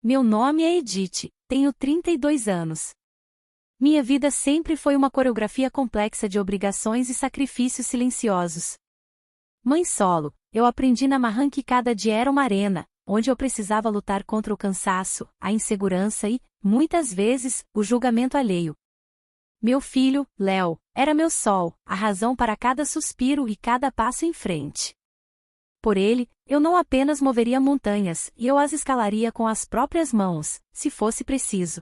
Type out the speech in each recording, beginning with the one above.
Meu nome é Edith, tenho 32 anos. Minha vida sempre foi uma coreografia complexa de obrigações e sacrifícios silenciosos. Mãe solo, eu aprendi na marra que cada dia era uma arena, onde eu precisava lutar contra o cansaço, a insegurança e, muitas vezes, o julgamento alheio. Meu filho, Léo, era meu sol, a razão para cada suspiro e cada passo em frente. Por ele, eu não apenas moveria montanhas, e eu as escalaria com as próprias mãos, se fosse preciso.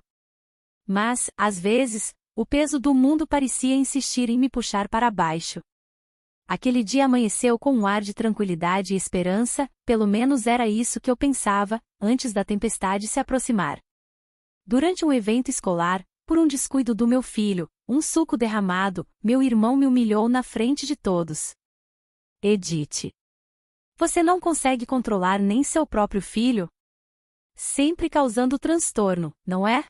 Mas, às vezes, o peso do mundo parecia insistir em me puxar para baixo. Aquele dia amanheceu com um ar de tranquilidade e esperança, pelo menos era isso que eu pensava, antes da tempestade se aproximar. Durante um evento escolar, por um descuido do meu filho, um suco derramado, meu irmão me humilhou na frente de todos. Edith. Você não consegue controlar nem seu próprio filho? Sempre causando transtorno, não é?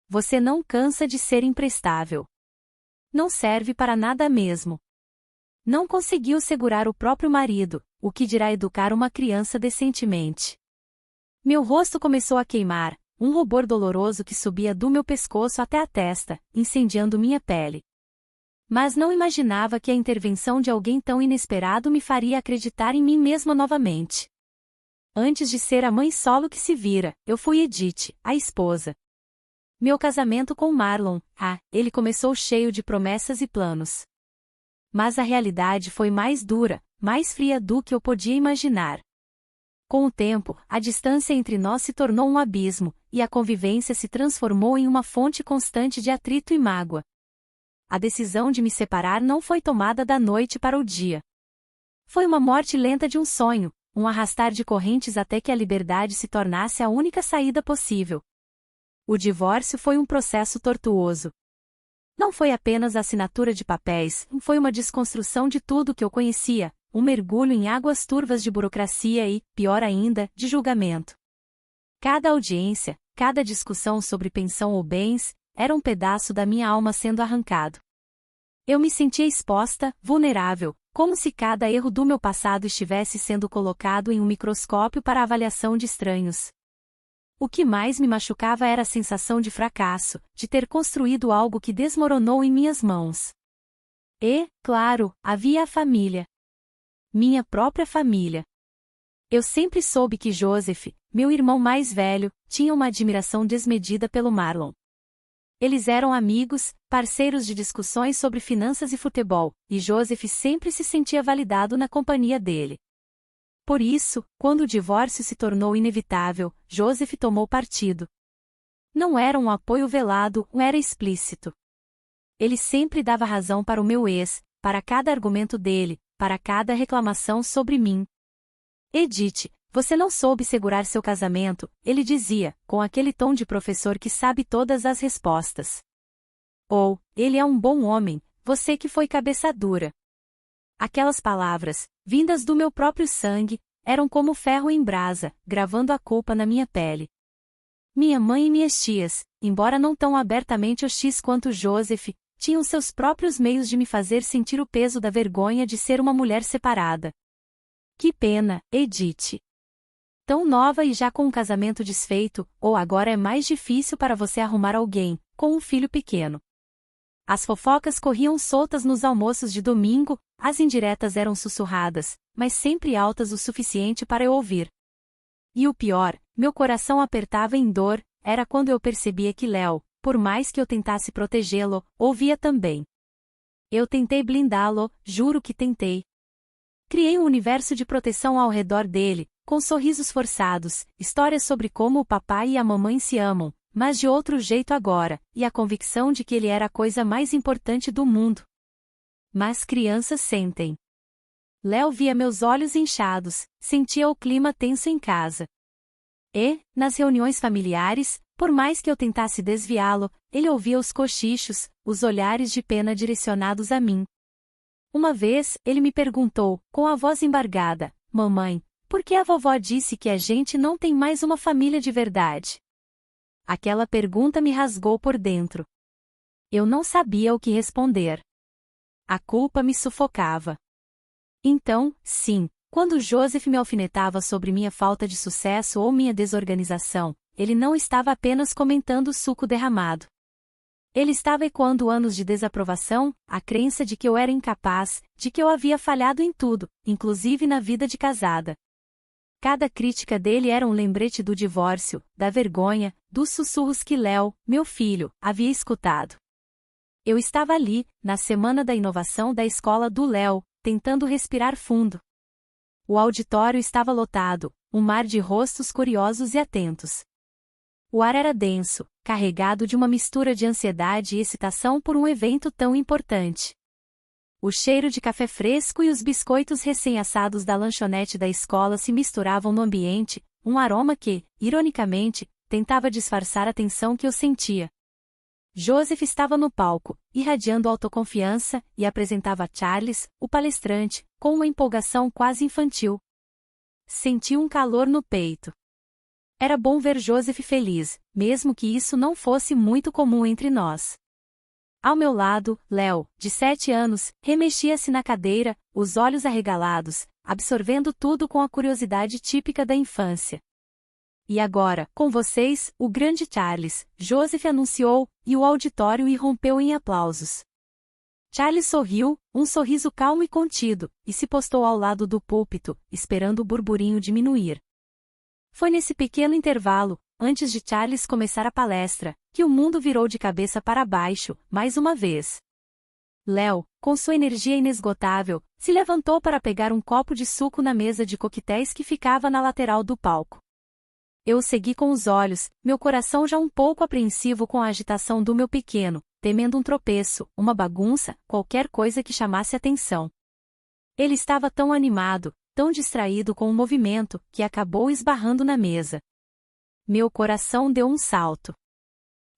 Você não cansa de ser imprestável. Não serve para nada mesmo. Não conseguiu segurar o próprio marido, o que dirá educar uma criança decentemente. Meu rosto começou a queimar, um rubor doloroso que subia do meu pescoço até a testa, incendiando minha pele. Mas não imaginava que a intervenção de alguém tão inesperado me faria acreditar em mim mesma novamente. Antes de ser a mãe solo que se vira, eu fui Edith, a esposa. Meu casamento com Marlon, ele começou cheio de promessas e planos. Mas a realidade foi mais dura, mais fria do que eu podia imaginar. Com o tempo, a distância entre nós se tornou um abismo, e a convivência se transformou em uma fonte constante de atrito e mágoa. A decisão de me separar não foi tomada da noite para o dia. Foi uma morte lenta de um sonho, um arrastar de correntes até que a liberdade se tornasse a única saída possível. O divórcio foi um processo tortuoso. Não foi apenas a assinatura de papéis, foi uma desconstrução de tudo que eu conhecia, um mergulho em águas turvas de burocracia e, pior ainda, de julgamento. Cada audiência, cada discussão sobre pensão ou bens, era um pedaço da minha alma sendo arrancado. Eu me sentia exposta, vulnerável, como se cada erro do meu passado estivesse sendo colocado em um microscópio para avaliação de estranhos. O que mais me machucava era a sensação de fracasso, de ter construído algo que desmoronou em minhas mãos. E, claro, havia a família. Minha própria família. Eu sempre soube que Joseph, meu irmão mais velho, tinha uma admiração desmedida pelo Marlon. Eles eram amigos, parceiros de discussões sobre finanças e futebol, e Joseph sempre se sentia validado na companhia dele. Por isso, quando o divórcio se tornou inevitável, Joseph tomou partido. Não era um apoio velado, era explícito. Ele sempre dava razão para o meu ex, para cada argumento dele, para cada reclamação sobre mim. Edith, você não soube segurar seu casamento, ele dizia, com aquele tom de professor que sabe todas as respostas. Ou, ele é um bom homem, você que foi cabeça dura. Aquelas palavras, vindas do meu próprio sangue, eram como ferro em brasa, gravando a culpa na minha pele. Minha mãe e minhas tias, embora não tão abertamente hostis quanto Joseph, tinham seus próprios meios de me fazer sentir o peso da vergonha de ser uma mulher separada. Que pena, Edith. Tão nova e já com um casamento desfeito, ou agora é mais difícil para você arrumar alguém, com um filho pequeno. As fofocas corriam soltas nos almoços de domingo, as indiretas eram sussurradas, mas sempre altas o suficiente para eu ouvir. E o pior, meu coração apertava em dor, era quando eu percebia que Léo, por mais que eu tentasse protegê-lo, ouvia também. Eu tentei blindá-lo, juro que tentei. Criei um universo de proteção ao redor dele, com sorrisos forçados, histórias sobre como o papai e a mamãe se amam, mas de outro jeito agora, e a convicção de que ele era a coisa mais importante do mundo. Mas crianças sentem. Léo via meus olhos inchados, sentia o clima tenso em casa. E, nas reuniões familiares, por mais que eu tentasse desviá-lo, ele ouvia os cochichos, os olhares de pena direcionados a mim. Uma vez, ele me perguntou, com a voz embargada, mamãe, por que a vovó disse que a gente não tem mais uma família de verdade? Aquela pergunta me rasgou por dentro. Eu não sabia o que responder. A culpa me sufocava. Então, sim, quando Joseph me alfinetava sobre minha falta de sucesso ou minha desorganização, ele não estava apenas comentando o suco derramado. Ele estava ecoando anos de desaprovação, a crença de que eu era incapaz, de que eu havia falhado em tudo, inclusive na vida de casada. Cada crítica dele era um lembrete do divórcio, da vergonha, dos sussurros que Léo, meu filho, havia escutado. Eu estava ali, na semana da inovação da escola do Léo, tentando respirar fundo. O auditório estava lotado, um mar de rostos curiosos e atentos. O ar era denso, carregado de uma mistura de ansiedade e excitação por um evento tão importante. O cheiro de café fresco e os biscoitos recém-assados da lanchonete da escola se misturavam no ambiente, um aroma que, ironicamente, tentava disfarçar a tensão que eu sentia. Joseph estava no palco, irradiando autoconfiança, e apresentava Charles, o palestrante, com uma empolgação quase infantil. Senti um calor no peito. Era bom ver Joseph feliz, mesmo que isso não fosse muito comum entre nós. Ao meu lado, Léo, de 7 anos, remexia-se na cadeira, os olhos arregalados, absorvendo tudo com a curiosidade típica da infância. E agora, com vocês, o grande Charles, Joseph anunciou, e o auditório irrompeu em aplausos. Charles sorriu, um sorriso calmo e contido, e se postou ao lado do púlpito, esperando o burburinho diminuir. Foi nesse pequeno intervalo, antes de Charles começar a palestra, que o mundo virou de cabeça para baixo, mais uma vez. Léo, com sua energia inesgotável, se levantou para pegar um copo de suco na mesa de coquetéis que ficava na lateral do palco. Eu o segui com os olhos, meu coração já um pouco apreensivo com a agitação do meu pequeno, temendo um tropeço, uma bagunça, qualquer coisa que chamasse atenção. Ele estava tão animado, tão distraído com o movimento, que acabou esbarrando na mesa. Meu coração deu um salto.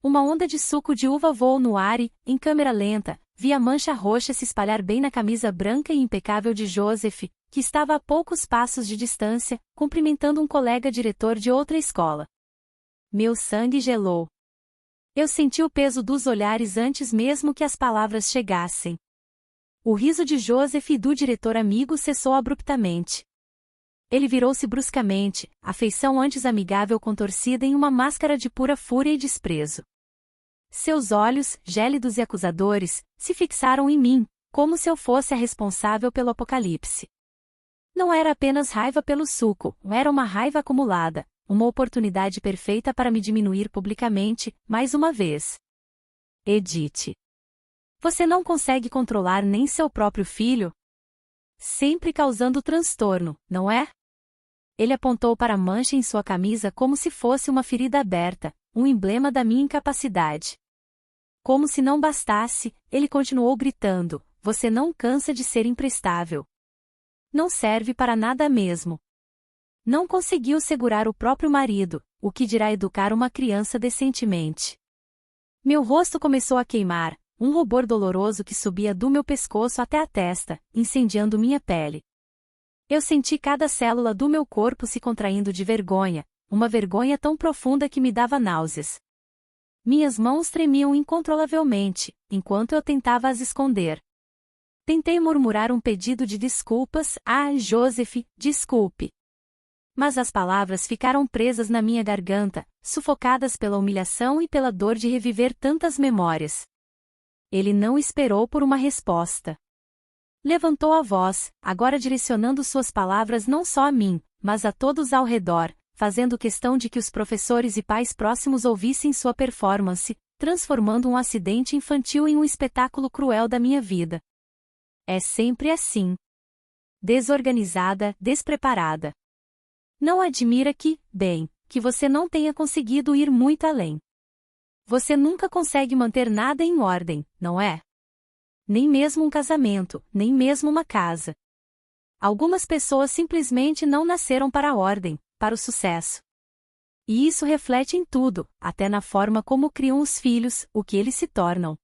Uma onda de suco de uva voou no ar e, em câmera lenta, vi a mancha roxa se espalhar bem na camisa branca e impecável de Joseph, que estava a poucos passos de distância, cumprimentando um colega diretor de outra escola. Meu sangue gelou. Eu senti o peso dos olhares antes mesmo que as palavras chegassem. O riso de Joseph e do diretor amigo cessou abruptamente. Ele virou-se bruscamente, a feição antes amigável contorcida em uma máscara de pura fúria e desprezo. Seus olhos, gélidos e acusadores, se fixaram em mim, como se eu fosse a responsável pelo apocalipse. Não era apenas raiva pelo suco, era uma raiva acumulada, uma oportunidade perfeita para me diminuir publicamente, mais uma vez. Edith. Você não consegue controlar nem seu próprio filho? Sempre causando transtorno, não é? Ele apontou para a mancha em sua camisa como se fosse uma ferida aberta, um emblema da minha incapacidade. Como se não bastasse, ele continuou gritando, você não cansa de ser imprestável. Não serve para nada mesmo. Não conseguiu segurar o próprio marido, o que dirá educar uma criança decentemente. Meu rosto começou a queimar, um rubor doloroso que subia do meu pescoço até a testa, incendiando minha pele. Eu senti cada célula do meu corpo se contraindo de vergonha, uma vergonha tão profunda que me dava náuseas. Minhas mãos tremiam incontrolavelmente, enquanto eu tentava as esconder. Tentei murmurar um pedido de desculpas, Joseph, desculpe. Mas as palavras ficaram presas na minha garganta, sufocadas pela humilhação e pela dor de reviver tantas memórias. Ele não esperou por uma resposta. Levantou a voz, agora direcionando suas palavras não só a mim, mas a todos ao redor, fazendo questão de que os professores e pais próximos ouvissem sua performance, transformando um acidente infantil em um espetáculo cruel da minha vida. É sempre assim. Desorganizada, despreparada. Não admira que você não tenha conseguido ir muito além. Você nunca consegue manter nada em ordem, não é? Nem mesmo um casamento, nem mesmo uma casa. Algumas pessoas simplesmente não nasceram para a ordem, para o sucesso. E isso reflete em tudo, até na forma como criam os filhos, o que eles se tornam.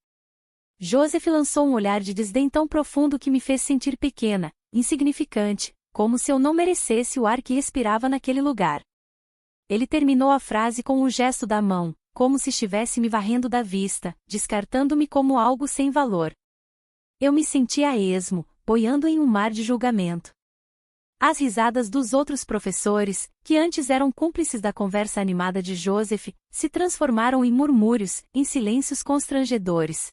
Joseph lançou um olhar de desdém tão profundo que me fez sentir pequena, insignificante, como se eu não merecesse o ar que respirava naquele lugar. Ele terminou a frase com um gesto da mão, como se estivesse me varrendo da vista, descartando-me como algo sem valor. Eu me sentia a esmo, boiando em um mar de julgamento. As risadas dos outros professores, que antes eram cúmplices da conversa animada de Joseph, se transformaram em murmúrios, em silêncios constrangedores.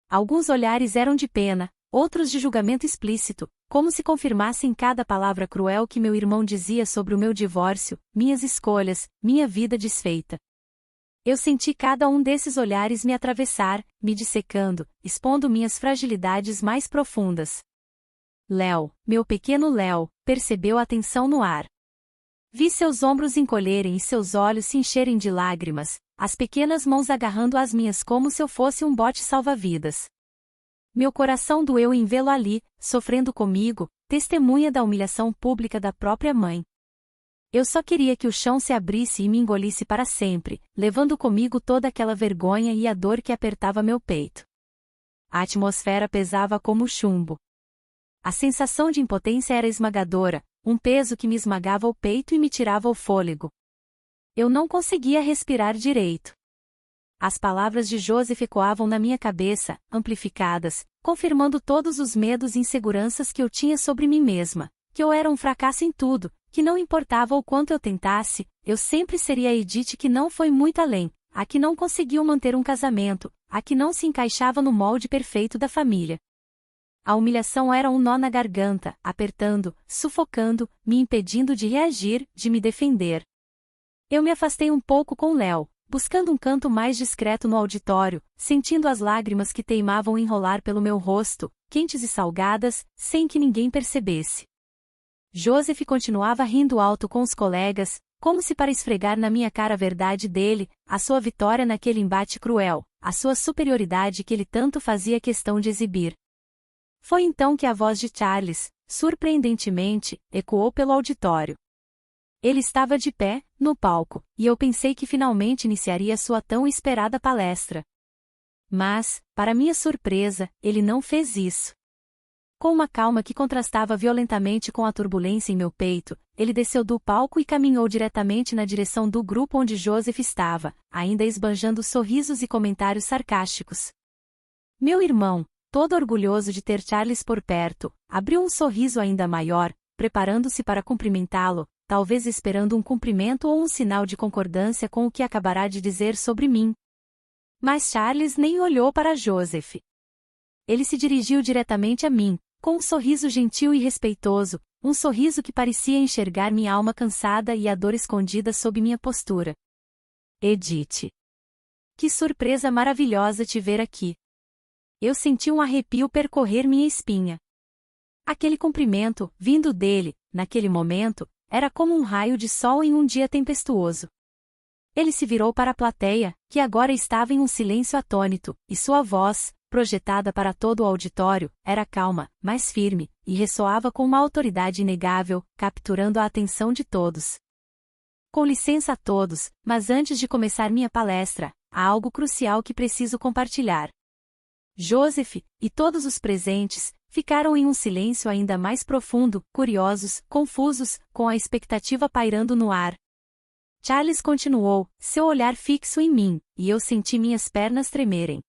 Alguns olhares eram de pena, outros de julgamento explícito, como se confirmassem cada palavra cruel que meu irmão dizia sobre o meu divórcio, minhas escolhas, minha vida desfeita. Eu senti cada um desses olhares me atravessar, me dissecando, expondo minhas fragilidades mais profundas. Léo, meu pequeno Léo, percebeu a tensão no ar. Vi seus ombros encolherem e seus olhos se encherem de lágrimas, as pequenas mãos agarrando as minhas como se eu fosse um bote salva-vidas. Meu coração doeu em vê-lo ali, sofrendo comigo, testemunha da humilhação pública da própria mãe. Eu só queria que o chão se abrisse e me engolisse para sempre, levando comigo toda aquela vergonha e a dor que apertava meu peito. A atmosfera pesava como chumbo. A sensação de impotência era esmagadora, um peso que me esmagava o peito e me tirava o fôlego. Eu não conseguia respirar direito. As palavras de Joseph ecoavam na minha cabeça, amplificadas, confirmando todos os medos e inseguranças que eu tinha sobre mim mesma, que eu era um fracasso em tudo, que não importava o quanto eu tentasse, eu sempre seria a Edith que não foi muito além, a que não conseguiu manter um casamento, a que não se encaixava no molde perfeito da família. A humilhação era um nó na garganta, apertando, sufocando, me impedindo de reagir, de me defender. Eu me afastei um pouco com Léo, buscando um canto mais discreto no auditório, sentindo as lágrimas que teimavam enrolar pelo meu rosto, quentes e salgadas, sem que ninguém percebesse. Joseph continuava rindo alto com os colegas, como se para esfregar na minha cara a verdade dele, a sua vitória naquele embate cruel, a sua superioridade que ele tanto fazia questão de exibir. Foi então que a voz de Charles, surpreendentemente, ecoou pelo auditório. Ele estava de pé, no palco, e eu pensei que finalmente iniciaria sua tão esperada palestra. Mas, para minha surpresa, ele não fez isso. Com uma calma que contrastava violentamente com a turbulência em meu peito, ele desceu do palco e caminhou diretamente na direção do grupo onde Joseph estava, ainda esbanjando sorrisos e comentários sarcásticos. Meu irmão, todo orgulhoso de ter Charles por perto, abriu um sorriso ainda maior, preparando-se para cumprimentá-lo, talvez esperando um cumprimento ou um sinal de concordância com o que acabará de dizer sobre mim. Mas Charles nem olhou para Joseph. Ele se dirigiu diretamente a mim, com um sorriso gentil e respeitoso, um sorriso que parecia enxergar minha alma cansada e a dor escondida sob minha postura. Edith. Que surpresa maravilhosa te ver aqui. Eu senti um arrepio percorrer minha espinha. Aquele cumprimento, vindo dele, naquele momento, era como um raio de sol em um dia tempestuoso. Ele se virou para a plateia, que agora estava em um silêncio atônito, e sua voz, projetada para todo o auditório, era calma, mais firme, e ressoava com uma autoridade inegável, capturando a atenção de todos. Com licença a todos, mas antes de começar minha palestra, há algo crucial que preciso compartilhar. Joseph, e todos os presentes, ficaram em um silêncio ainda mais profundo, curiosos, confusos, com a expectativa pairando no ar. Charles continuou, seu olhar fixo em mim, e eu senti minhas pernas tremerem.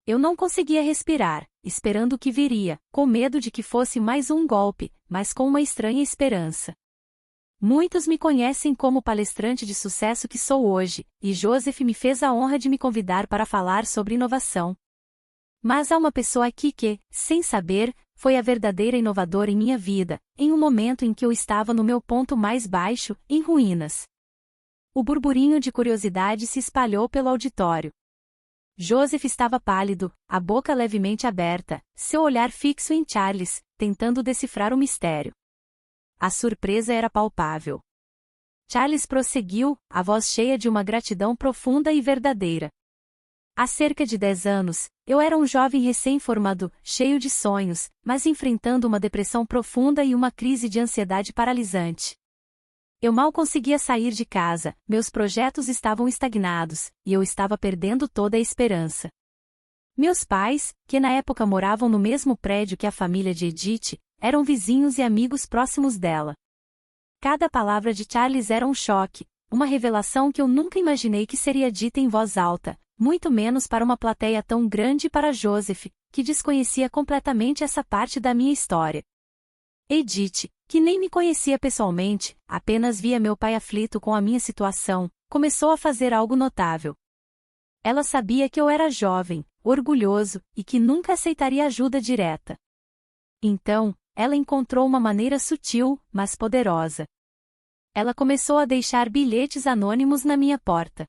Eu não conseguia respirar, esperando o que viria, com medo de que fosse mais um golpe, mas com uma estranha esperança. Muitos me conhecem como palestrante de sucesso que sou hoje, e Joseph me fez a honra de me convidar para falar sobre inovação. Mas há uma pessoa aqui que, sem saber, foi a verdadeira inovadora em minha vida, em um momento em que eu estava no meu ponto mais baixo, em ruínas. O burburinho de curiosidade se espalhou pelo auditório. Joseph estava pálido, a boca levemente aberta, seu olhar fixo em Charles, tentando decifrar o mistério. A surpresa era palpável. Charles prosseguiu, a voz cheia de uma gratidão profunda e verdadeira. Há cerca de 10 anos, eu era um jovem recém-formado, cheio de sonhos, mas enfrentando uma depressão profunda e uma crise de ansiedade paralisante. Eu mal conseguia sair de casa, meus projetos estavam estagnados, e eu estava perdendo toda a esperança. Meus pais, que na época moravam no mesmo prédio que a família de Edith, eram vizinhos e amigos próximos dela. Cada palavra de Charles era um choque, uma revelação que eu nunca imaginei que seria dita em voz alta, muito menos para uma plateia tão grande para Joseph, que desconhecia completamente essa parte da minha história. Edith, que nem me conhecia pessoalmente, apenas via meu pai aflito com a minha situação, começou a fazer algo notável. Ela sabia que eu era jovem, orgulhoso, e que nunca aceitaria ajuda direta. Então, ela encontrou uma maneira sutil, mas poderosa. Ela começou a deixar bilhetes anônimos na minha porta.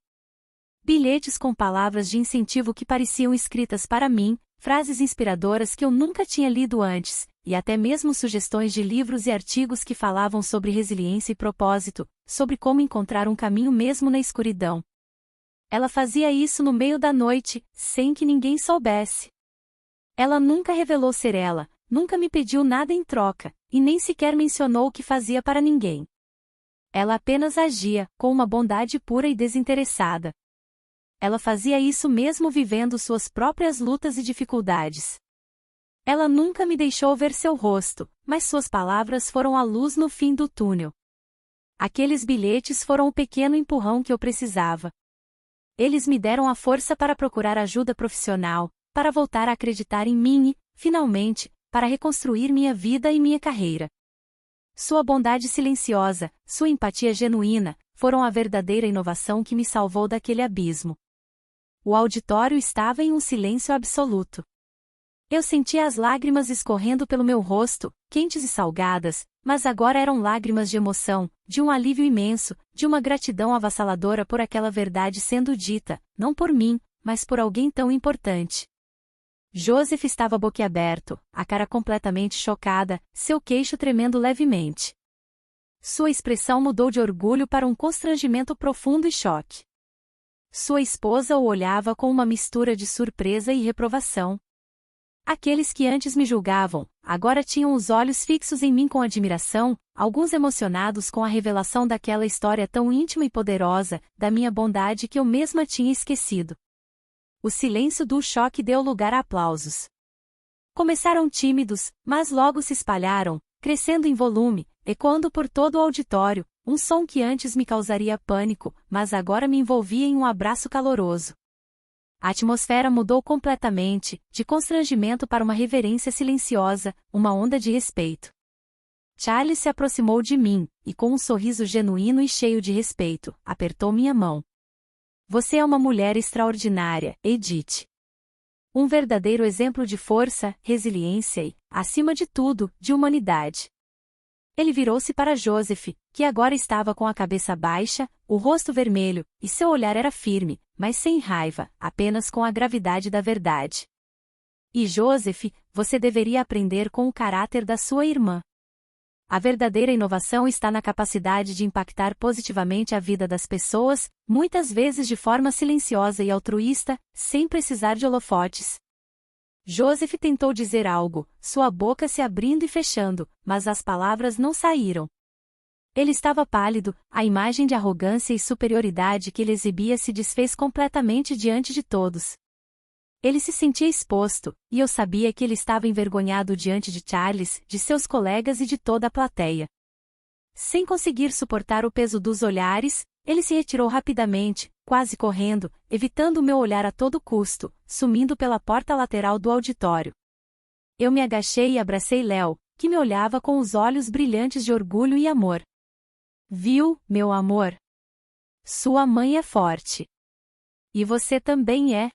Bilhetes com palavras de incentivo que pareciam escritas para mim, frases inspiradoras que eu nunca tinha lido antes, e até mesmo sugestões de livros e artigos que falavam sobre resiliência e propósito, sobre como encontrar um caminho mesmo na escuridão. Ela fazia isso no meio da noite, sem que ninguém soubesse. Ela nunca revelou ser ela, nunca me pediu nada em troca, e nem sequer mencionou o que fazia para ninguém. Ela apenas agia, com uma bondade pura e desinteressada. Ela fazia isso mesmo vivendo suas próprias lutas e dificuldades. Ela nunca me deixou ver seu rosto, mas suas palavras foram a luz no fim do túnel. Aqueles bilhetes foram o pequeno empurrão que eu precisava. Eles me deram a força para procurar ajuda profissional, para voltar a acreditar em mim e, finalmente, para reconstruir minha vida e minha carreira. Sua bondade silenciosa, sua empatia genuína, foram a verdadeira inovação que me salvou daquele abismo. O auditório estava em um silêncio absoluto. Eu sentia as lágrimas escorrendo pelo meu rosto, quentes e salgadas, mas agora eram lágrimas de emoção, de um alívio imenso, de uma gratidão avassaladora por aquela verdade sendo dita, não por mim, mas por alguém tão importante. Joseph estava boquiaberto, a cara completamente chocada, seu queixo tremendo levemente. Sua expressão mudou de orgulho para um constrangimento profundo e choque. Sua esposa o olhava com uma mistura de surpresa e reprovação. Aqueles que antes me julgavam, agora tinham os olhos fixos em mim com admiração, alguns emocionados com a revelação daquela história tão íntima e poderosa, da minha bondade que eu mesma tinha esquecido. O silêncio do choque deu lugar a aplausos. Começaram tímidos, mas logo se espalharam, crescendo em volume, ecoando por todo o auditório, um som que antes me causaria pânico, mas agora me envolvia em um abraço caloroso. A atmosfera mudou completamente, de constrangimento para uma reverência silenciosa, uma onda de respeito. Charles se aproximou de mim, e com um sorriso genuíno e cheio de respeito, apertou minha mão. Você é uma mulher extraordinária, Edith. Um verdadeiro exemplo de força, resiliência e, acima de tudo, de humanidade. Ele virou-se para Joseph, que agora estava com a cabeça baixa, o rosto vermelho, e seu olhar era firme, mas sem raiva, apenas com a gravidade da verdade. E Joseph, você deveria aprender com o caráter da sua irmã. A verdadeira inovação está na capacidade de impactar positivamente a vida das pessoas, muitas vezes de forma silenciosa e altruísta, sem precisar de holofotes. Joseph tentou dizer algo, sua boca se abrindo e fechando, mas as palavras não saíram. Ele estava pálido, a imagem de arrogância e superioridade que ele exibia se desfez completamente diante de todos. Ele se sentia exposto, e eu sabia que ele estava envergonhado diante de Charles, de seus colegas e de toda a plateia. Sem conseguir suportar o peso dos olhares, ele se retirou rapidamente, quase correndo, evitando o meu olhar a todo custo, sumindo pela porta lateral do auditório. Eu me agachei e abracei Léo, que me olhava com os olhos brilhantes de orgulho e amor. Viu, meu amor? Sua mãe é forte. E você também é.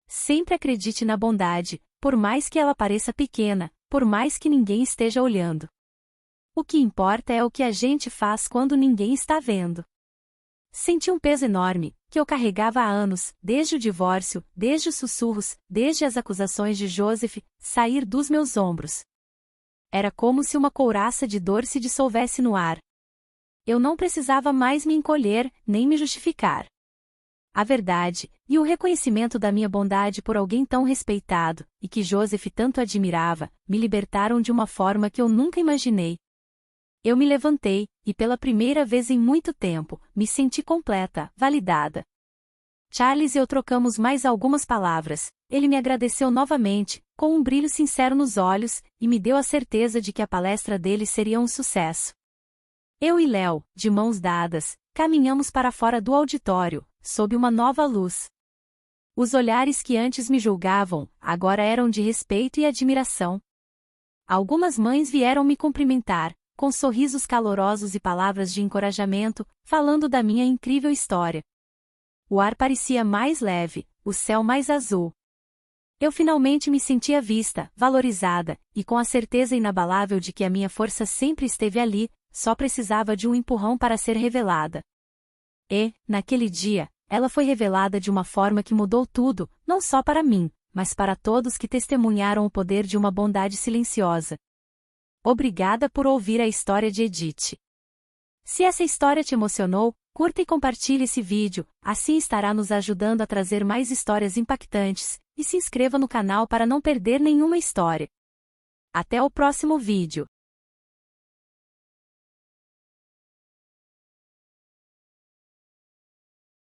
Sempre acredite na bondade, por mais que ela pareça pequena, por mais que ninguém esteja olhando. O que importa é o que a gente faz quando ninguém está vendo. Senti um peso enorme, que eu carregava há anos, desde o divórcio, desde os sussurros, desde as acusações de Joseph, sair dos meus ombros. Era como se uma couraça de dor se dissolvesse no ar. Eu não precisava mais me encolher, nem me justificar. A verdade, e o reconhecimento da minha bondade por alguém tão respeitado, e que Joseph tanto admirava, me libertaram de uma forma que eu nunca imaginei. Eu me levantei, e pela primeira vez em muito tempo, me senti completa, validada. Charles e eu trocamos mais algumas palavras, ele me agradeceu novamente, com um brilho sincero nos olhos, e me deu a certeza de que a palestra dele seria um sucesso. Eu e Léo, de mãos dadas, caminhamos para fora do auditório, sob uma nova luz. Os olhares que antes me julgavam, agora eram de respeito e admiração. Algumas mães vieram me cumprimentar, com sorrisos calorosos e palavras de encorajamento, falando da minha incrível história. O ar parecia mais leve, o céu mais azul. Eu finalmente me sentia vista, valorizada, e com a certeza inabalável de que a minha força sempre esteve ali, só precisava de um empurrão para ser revelada. E, naquele dia, ela foi revelada de uma forma que mudou tudo, não só para mim, mas para todos que testemunharam o poder de uma bondade silenciosa. Obrigada por ouvir a história de Edith. Se essa história te emocionou, curta e compartilhe esse vídeo, assim estará nos ajudando a trazer mais histórias impactantes, e se inscreva no canal para não perder nenhuma história. Até o próximo vídeo.